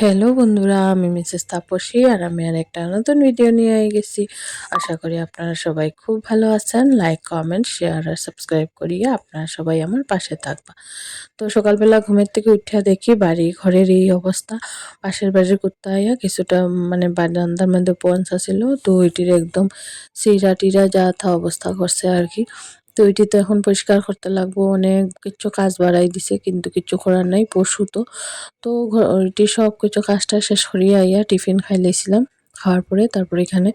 Hello বন্ধুরা, আমি Mrs Tapasi আর আমি একটা নতুন ভিডিও নিয়ে গেছি। আশা করি আপনারা সবাই খুব ভালো আছেন। লাইক, কমেন্ট, শেয়ার আর সাবস্ক্রাইব করিয়ে আপনারা সবাই আমার পাশে থাকবা। তো সকালবেলা ঘুমের থেকে উঠিয়া দেখি বাড়ি ঘরের এই অবস্থা। পাশের বাড়ির কুত্তা আইয়া কিছুটা বারান্দার মধ্যে পৌঁছা ছিল, তো ওইটির একদম চিরা টিরা যা থা অবস্থা করছে আর কি। তো ওইটি তো এখন পরিষ্কার করতে লাগবো, অনেক কিছু কাজ বাড়াই দিছে কিন্তু কিছু করার নাই, পশু তো। তো ওইটি সব কিছু কাজটা শেষ করিয়া আইয়া টিফিন খাই লাইছিলাম। খাওয়ার পরে তারপরে এখানে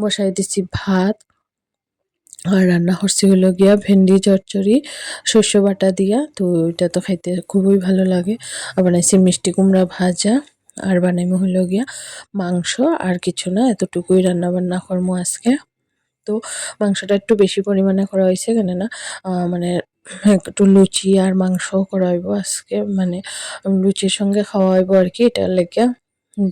বসাই দিছি ভাত, আর রান্না করছি হলো গিয়া ভেন্ডি চচ্চড়ি শস্য বাটা দিয়া। তো ওইটা তো খাইতে খুবই ভালো লাগে। আর বানাইছি মিষ্টি কুমড়া ভাজা, আর বানাইমু হলো গিয়া মাংস। আর কিছু না, এতটুকুই রান্না বান্না করবো আজকে। তো মাংসটা একটু বেশি পরিমাণে করা হয়েছে কেননা মানে একটু লুচি আর মাংস করা হইব আজকে, মানে লুচির সঙ্গে খাওয়া হইব আর কি, এটার লেগে।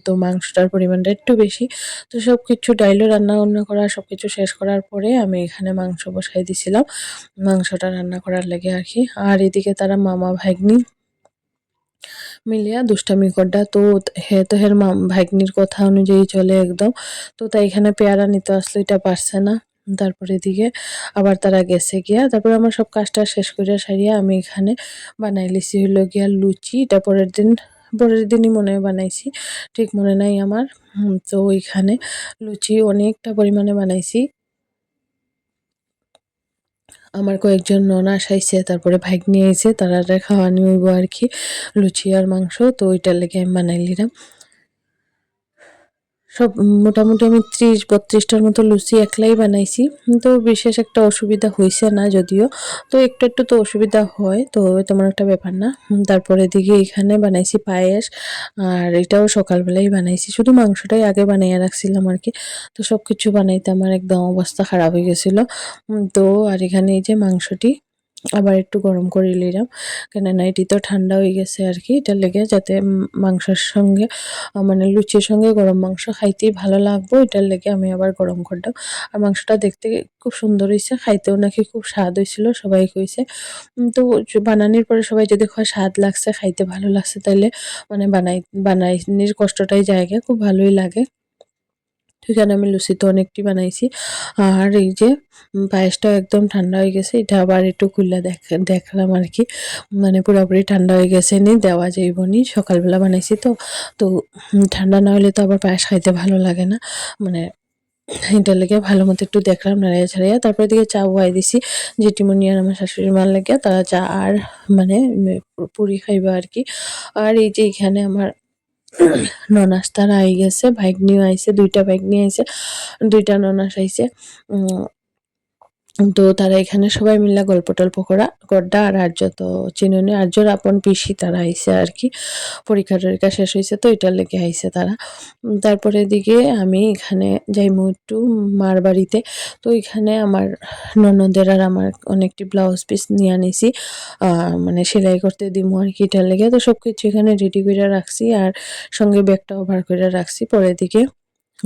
তো মাংসটার পরিমাণটা একটু বেশি। তো সবকিছু ডাইলও রান্না বান্না করা সবকিছু শেষ করার পরে আমি এখানে মাংস বসাই দিছিলাম মাংসটা রান্না করার লেগে আর কি। আর এদিকে তারা মামা ভাগ্নি মিলিয়া দুষ্টামি করডা। তো হে তো হের ভাগ্নির কথা অনুযায়ী চলে একদম। তো তাই এখানে পেয়ারা নিতে আসলো, এটা পারছে না। তারপরে এদিকে আবার তারা গেছে গিয়া, তারপরে আমার সব কাজটা শেষ করে সারিয়া আমি এখানে বানাই লিছি হইলো গিয়া লুচি। এটা পরের দিনই মনে হয় বানাইছি, ঠিক মনে নাই আমার। তো ওইখানে লুচি অনেকটা পরিমাণে বানাইছি। আমার কয়েকজন ননাস আইছে, তারপরে ভাগ্নি আইছে, তারারে খাওয়ানি হইব আর কি লুচি আর মাংস। তো ওইটার লেগে আমি বানাই লিলাম। সব মোটামুটি আমি ৩০-৩২টার মতো লুচি একলাই বানাইছি। তো বিশেষ একটা অসুবিধা হইছে না যদিও, তো একটু একটু তো অসুবিধা হয়, তো তেমন একটা ব্যাপার না। তারপরে এদিকে এখানে বানাইছি পায়েস, আর এটাও সকালবেলাই বানাইছি, শুধু মাংসটাই আগে বানাইয়া রাখছিলাম আর কি। তো সবকিছু বানাইতে আমার একদম অবস্থা খারাপ হয়ে গেছিল। তো আর এখানে এই যে মাংসটি আবার একটু গরম করে নিলাম, কেননা এটি তো ঠান্ডা হয়ে গেছে আর কি, এটা লেগে যাতে মাংসের সঙ্গে মানে লুচির সঙ্গে গরম মাংস খাইতেই ভালো লাগবো, এটার লেগে আমি আবার গরম করলাম। আর মাংসটা দেখতে খুব সুন্দর হয়েছে, খাইতেও নাকি খুব স্বাদ হয়েছিল, সবাই কইছে। তো বানানির পরে সবাই যদি কয় স্বাদ লাগছে, খাইতে ভালো লাগছে, তাইলে মানে বানাইনির কষ্টটাই জায়গা খুব ভালোই লাগে। এখানে আমি লুচি তো অনেকটি বানাইছি। আর এই যে পায়েসটাও একদম ঠান্ডা হয়ে গেছে, এটা আবার একটু খুললা দেখলাম আর কি, মানে পুরোপুরি ঠান্ডা হয়ে গেছে নি, দেওয়া যাইব নি, সকালবেলা বানাইছি তো। তো ঠান্ডা না হলে তো আবার পায়েস খাইতে ভালো লাগে না, মানে এটার লেগে ভালো মতো একটু দেখলাম নাড়াইয়া ছাড়াইয়া। তারপরে দিকে চা বহাই দিছি জেঠিমনি আর আমার শাশুড়ি মার লেগে, তারা চা আর মানে পুরি খাইবা আর কি। আর এই যে এখানে আমার ননাস তারা আই গেছে, ভাগ্নিও আইছে, ২টা ভাগ্নি আইছে, ২টা ননাস আইছে। উম তো তারা এখানে সবাই মিলে গল্প টল্প করডা। আর আর্য তো চিনুনি, আর্যর আপন পিসি তারা আইছে আর কি, পরীক্ষা টরীক্ষা শেষ হয়েছে তো এটার লেগে আইছে তারা। তারপরে এদিকে আমি এখানে যাইমু একটু মার বাড়িতে। তো এখানে আমার ননদের আর আমার অনেকটি ব্লাউজ পিস নিয়ে আনিছি, মানে সেলাই করতে দিমু আর কি, এটার লেগে। তো সবকিছু এখানে রেডি করে রাখছি, আর সঙ্গে ব্যাগটাও ভার করে রাখছি, পরের দিকে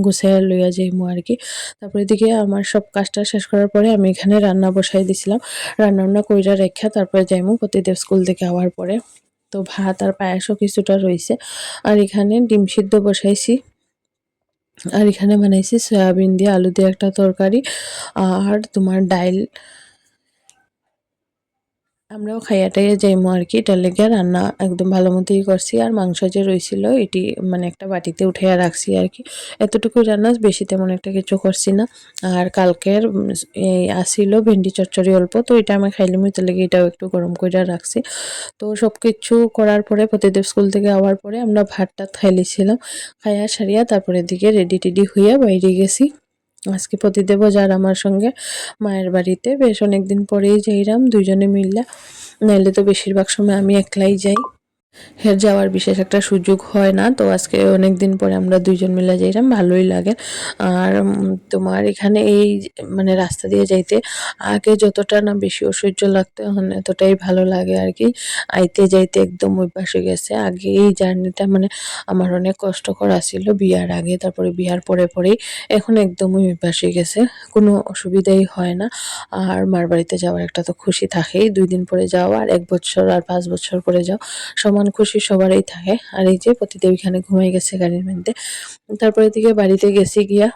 গুছাইয়া লইয়া যাইমু আর কি। তারপরে এদিকে আমার সব কাজটা শেষ করার পরে আমি এখানে রান্না বসাই দিছিলাম। রান্না-বান্না কইরা রাইখা তারপরে যাইমু প্রতিদেব স্কুল থেকে আওয়ার পরে। তো ভাত আর পায়েসও কিছুটা রইছে। আর এখানে ডিম সিদ্ধ বসাইছি। আর এখানে বানাইছি সয়াবিন দিয়ে আলু দিয়ে একটা তরকারি, আর তোমার ডাইল। আমরাও খাইয়া টাইয়া যাইমু আর কি, এটার লেগে রান্না একদম ভালো মতোই করছি। আর মাংস যে রইছিল এটি মানে একটা বাটিতে উঠাইয়া রাখছি আর কি, এতটুকুই রান্না, বেশি তেমন একটা কিছু করছি না। আর কালকের এই আসিল ভেন্ডি চচ্চড়ি অল্প, তো এটা আমি খাইলাম, এটার লেগে এটাও একটু গরম করে রাখছি। তো সবকিছু করার পরে প্রতিদেব স্কুল থেকে আওয়ার পরে আমরা ভাত টাত খাইলিছিলাম, খাইয়া সারিয়া তারপরে দিকে রেডি টেডি হইয়া বাইরে গেছি। আজকে প্রতিদেবও যার আমার সঙ্গে মায়ের বাড়িতে, বেশ অনেকদিন পরেই যাইরাম দুইজনে মিললা, নাইলে তো বেশিরভাগ সময় আমি একলাই যাই, হের যাওয়ার বিশেষ একটা সুযোগ হয় না। তো আজকে অনেকদিন পরে আমরা দুইজন মিলে যাইলাম, ভালোই লাগে। আর তোমার এখানে এই মানে রাস্তা দিয়ে যাইতে আগে যতটা না বেশি অসহ্য লাগতো, এখন এতটাই ভালো লাগে আর কি। আইতে যাইতে একদম অভ্যাস হয়ে গেছে। আগে এই জার্নিটা মানে আমার অনেক কষ্টকর ছিল বিয়ার আগে, তারপরে বিয়ার পরে পরেই এখন একদমই অভ্যাস হয়ে গেছে, কোনো অসুবিধাই হয় না। আর মার বাড়িতে যাওয়ার একটা তো খুশি থাকেই, 2 দিন পরে যাও আর 1 বছর আর 5 বছর পরে যাও, সমান মান খুশি সবারই থাকে। আর এই যে পতিদেব এখানে ঘুমাই গেছে গাড়ির মধ্যে। তারপরে দিকে বাড়িতে গেছি গিয়া,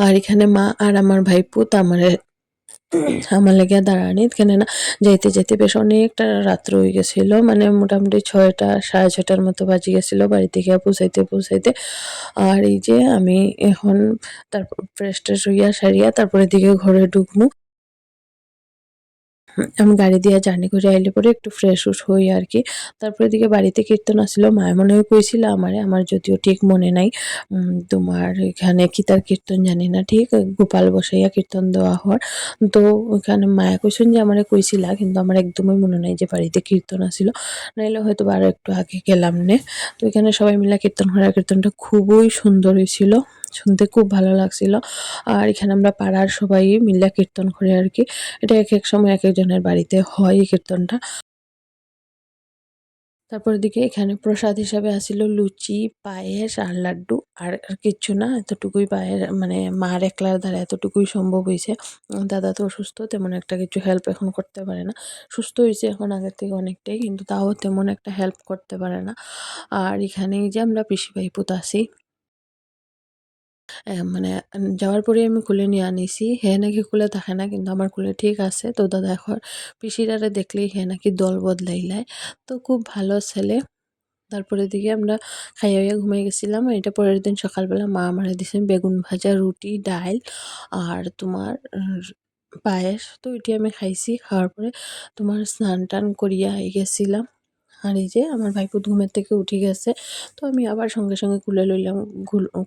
আর এখানে মা আর আমার ভাইপো আমারে আমার লাগিয়া দাঁড়ানি কেন না, যাইতে যাইতে বেশ অনেকটা রাত্র হয়ে গেছিল, মানে মোটামুটি 6টা 6:30টার মতো বাজে গেছিল বাড়িতে গিয়া পৌঁছাইতে পৌঁছাইতে। আর এই যে আমি এখন তারপর ফ্রেশ ট্রেশ হইয়া সারিয়া তারপরে দিকে ঘরে ঢুকমু। আমি গাড়ি দিয়া জার্নি করে আইলে পরে একটু ফ্রেশ উস হই আর কি। তারপরে এদিকে বাড়িতে কীর্তন আসিল, মায়ে মনে হয় কইছিল আমারে, আমার যদিও ঠিক মনে নাই। তোমার এখানে কি তার কীর্তন জানি না ঠিক, গোপাল বসাইয়া কীর্তন দেওয়া হয়। তো ওখানে মায়ে কইছেন যে আমারে কইছিলা, কিন্তু আমার একদমই মনে নাই যে বাড়িতে কীর্তন আসিল, নাইলে হয়তোবা আরো একটু আগে গেলাম নে। তো এখানে সবাই মিলে কীর্তন হয়, আর কীর্তনটা খুবই সুন্দর হইছিল, শুনতে খুব ভালো লাগছিল। আর এখানে আমরা পাড়ার সবাই মিলে কীর্তন করে আর কি। এটা একেক সময় একেকজনের বাড়িতে হয় এই কীর্তনটা। তারপরের দিকে এখানে প্রসাদ হিসাবে আসিল লুচি, পায়েস আর লাড্ডু, আর কিচ্ছু না। এতটুকুই পায়ের মানে মার একলার দ্বারা এতটুকুই সম্ভব হইছে। দাদা তো অসুস্থ, তেমন একটা কিছু হেল্প এখন করতে পারে না। সুস্থ হইছে এখন আগের থেকে অনেকটাই, কিন্তু তাও তেমন একটা হেল্প করতে পারে না। আর এখানে এই যে আমরা পিসি ভাইপোতে আছি। মানে যাওয়ার পরে আমি কোলে নিয়ে আনিছি। হে নাকি কোলে থাকে না, কিন্তু আমার কোলে ঠিক আছে। তো দাদা এখন পিসিরারে দেখলেই হে নাকি দল বদলাইলায়। তো খুব ভালো ছেলে। তারপরে দিকে আমরা খাইয়া ঘুমাই গেছিলাম। এটা পরের দিন সকালবেলা মা আমারে দিছেন বেগুন ভাজা, রুটি, ডাইল আর তোমার পায়েস। তো এটি আমি খাইছি। খাওয়ার পরে তোমার স্নান-টান করিয়া গেছিলাম। আর এই যে আমার ভাইপো ঘুমের থেকে উঠে গেছে। তো আমি আবার সঙ্গে, সঙ্গে কুলে লইলাম।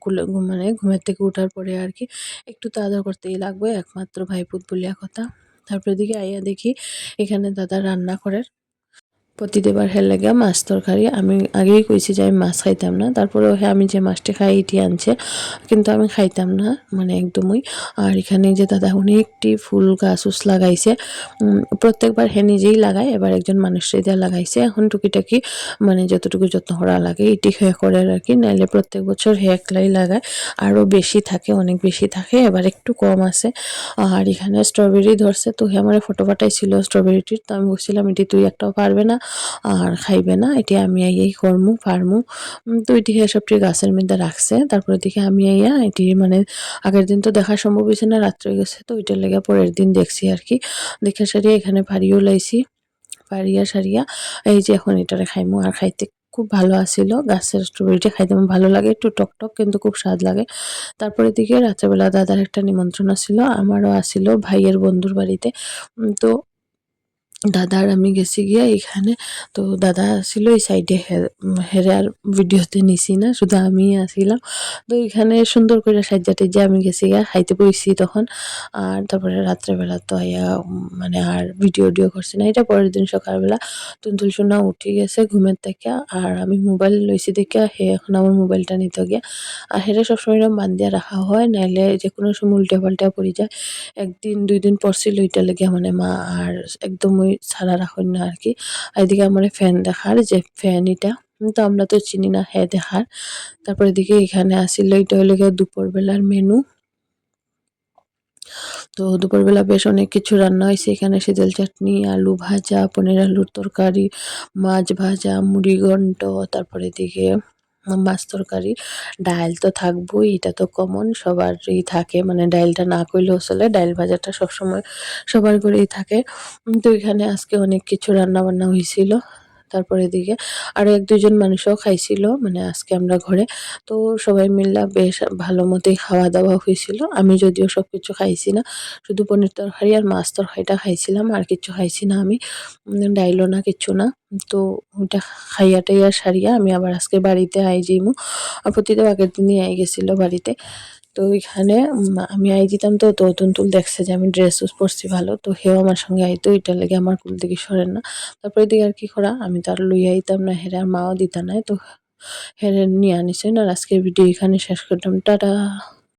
কুলে মানে ঘুমের থেকে উঠার পরে আর কি একটু তো আদর করতেই লাগবে, একমাত্র ভাইপুত বলিয়া কথা। তারপর এদিকে আইয়া দেখি এখানে দাদা রান্না করে। প্রতিদিবার আর হের লাগিয়া মাছ তরকারি। আমি আগেই কইছি যে আমি মাছ খাইতাম না। তারপরেও আমি যে মাছটি খাই এটি আনছে। কিন্তু আমি খাইতাম না, মানে একদমই। আর এখানে যে দাদা অনেকটি ফুল গাছ-উছ লাগাইছে। প্রত্যেকবার হে নিজেই লাগায়, এবার একজন মানুষরে দিয়া লাগাইছে। এখন টুকিটাকি মানে যতটুকু যত্ন করা লাগে এটি হে করে আরকি। নাইলে প্রত্যেক বছর হে একলাই লাগায়। আরো বেশি থাকে, অনেক বেশি থাকে। এবার একটু কম আছে। আর এখানে স্ট্রবেরি ধরছে, তো হে আমারে ফটো পাঠাইছিল স্ট্রবেরিটির। তো আমি বলছিলাম এটি তুই একটাও পারবে না আর খাইবে না, এটি আমি আইয়াই করমু পারমু। তো এটি সবটি গাছের মধ্যে রাখছে। তারপরে দিকে আমি আইয়া এটি মানে আগের দিন তো দেখা সম্ভব হইছে না, রাত্রে গেছে, তো ওইটার লেগে পরের দিন দেখছি আর কি। দেখে সারিয়া এখানে পাড়িও লাইছি। পাড়িয়া সারিয়া এই যে এখন এটারে খাইমু। আর খাইতে খুব ভালো আছিল। গাছের স্ট্রবেরিটা খাইতে আমার ভালো লাগে, একটু টকটক কিন্তু খুব স্বাদ লাগে। তারপরের দিকে রাত্রেবেলা দাদার একটা নিমন্ত্রণ আছিল, আমারও আছিল ভাইয়ের বন্ধুর বাড়িতে। তো দাদার আমি গেছি গিয়া এখানে। তো দাদা ছিল এই সাইডে, হেরে আর ভিডিওতে নিছি না, শুধু আমিই আছিলাম। তো এখানে সুন্দর করে সাজ্জা-টাজ্জা আমি গেছি গিয়া, খাইতে বইছি তখন। আর তারপরে রাত্রেবেলা তো আইয়া মানে আর ভিডিও করছি না। এটা পরের দিন সকালবেলা টুনটুল সোনা উঠে গেছে ঘুমের থেকে, আর আমি মোবাইল লইছি দেখিয়া হে এখন আমার মোবাইলটা নিতে গিয়া। আর হেরে সবসময় এরকম বান্ধিয়া রাখা হয়, নাইলে যেকোনো সময় উল্টে-পাল্টা পড়ে যায়। ১ দিন ২ দিন পড়ছিল ওইটার লেগিয়া মানে মা আর একদমই ছাড়া রাখেন না আরকি। আর এদিকে আমারে ফ্যান দেখার যে ফ্যান এটা, কিন্তু আমরা তো চিনি না, হ্যাঁ দেখার। তারপর এদিকে এখানে আসিল, এটা হইলো গিয়া দুপুরবেলার মেনু। তো দুপুরবেলা বেশ অনেক কিছু রান্না হইছে। এখানে সেজল চাটনি, আলু ভাজা, পনির আলুর তরকারি, মাছ ভাজা, মুড়ি ঘন্ট, তারপরে এদিকে মাছ তরকারি, ডাইল তো থাকবোই, এটা তো কমন সবারই থাকে, মানে ডাইলটা না কইলেও চলে। ডাইল ভাজাটা সবসময় সবার ঘরেই থাকে। তো এখানে আজকে অনেক কিছু রান্না-বান্না হইছিল। তারপরে এদিকে আরো ১-২ জন মানুষও খাইছিল, মানে আজকে আমরা ঘরে। তো সবাই মিল্লা বেশ ভালো মতোই খাওয়া-দাওয়া হইছিল। আমি যদিও সবকিছু খাইছি না। শুধু পনির তরকারি আর মাছ তরকারিটা খাইছিলাম। আর কিচ্ছু খাইছি না আমি। ডাইলও না, কিচ্ছু না। তো ওইটা খাইয়া-টাইয়া সারিয়া আমি আবার আজকে বাড়িতে যাইমু। আর প্রতিদিন আগের দিনই গেছিল বাড়িতে। তো ওইখানে আমি যেতাম, তো তুলতুল দেখছে যে আমি ড্রেস-উস পরছি ভালো। তো হেও আমার সঙ্গে আইতো, এটার লেগে আমার কুল থেকে সরে না। তারপরে এদিকে আর কি করা, আমি তো আর লইয়া আইতাম না, হেরে আর মাও দিতা নাই। তো হেরে নিয়া আনিছেন। আর আজকের ভিডিও এখানে শেষ করলাম। টাটা।